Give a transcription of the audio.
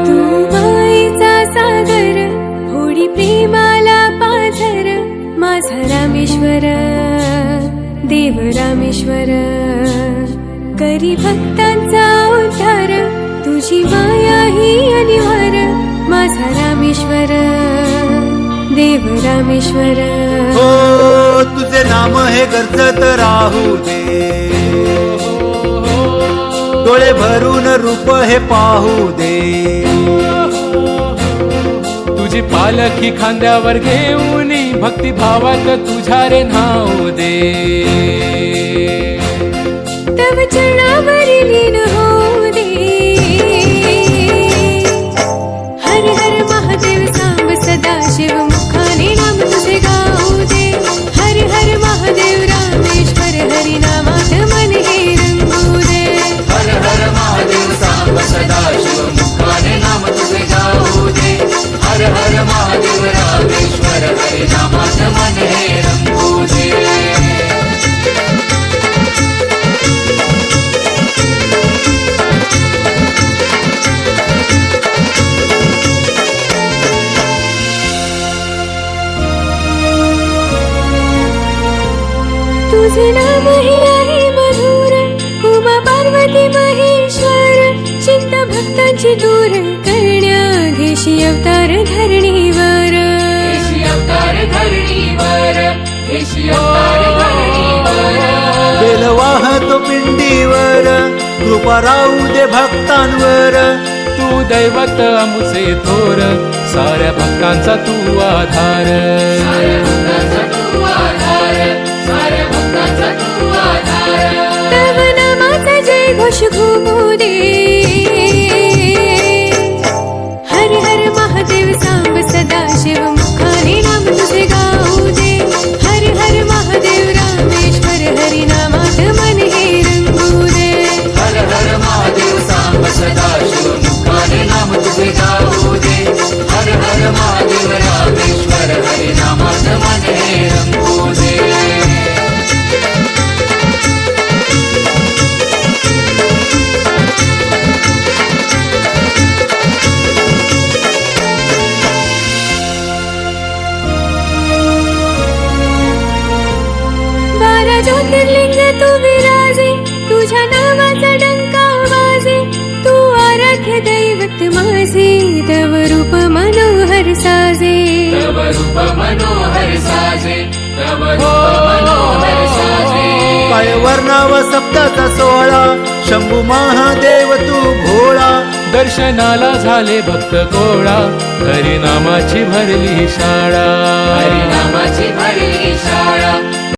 तू मायेचा सागर होडी प्रेमाला पाझर माझा रामेश्वर देव रामेश्वर करी भक्तांचा उद्धार तुझी माया ही अनिवार्य माझा रामेश्वर देव रामेश्वर हो तुझे नाम हे गरजत राहू दे डोळे भरून रूप हे पाहू दे तुझी पालखी खांद्यावर घेऊन भक्तिभावात तुझ्या रे नाव दे तव चरणावरी लीन होऊ दे हर हर महादेव सांब सदा शिव मुखाने नाम तुझे गाऊ दे हर हर महादेव रामेश्वर हरी नामात मन हे रंगू दे हर हर महादेव सांब सदा शिव मुखाने नाम तुझे गाऊ दे हर हर महादेव रामेश्वर हरी नामात मन हे रंगू दे तुझे नाम हे आहे मधुर उमा पार्वती महेश्वर चिंता भक्तांची दूर करण्याधीशी अवतार धरणीवर बेल वाहतो पिंडीवर कृपा राहू दे भक्तांवर तू दैवत अमुचे थोर साऱ्या भक्तांचा तू आधार तव नामाचा जय घोष घुमू दे हर हर महादेव सांब सदा शिव मुखाने नाम तुझे गाऊ दे हर हर महादेव रामेश्वर हरी नामात मन हे रंगू दे हर हर महादेव सांब सदा शिव मुखाने नाम तुझे गाऊ दे हर हर महादेव रामेश्वर हरी नामात मन हे रंगू दे बारा ज्योतिर्लिंग तू विराजे तुझ्या नावाचा डंका वाजे तू आराध्य दैवत माझे तव रूप मनोहर साजे तव रूप मनोहर साजे तव रूप मनोहर साजे काय वर्णाव सप्ताचा सोहळा शंभू महादेव तू भोळा दर्शनाला झाले भक्त गोळा हरिनामाची भरली शाळा हरिनामाची भरली शाळा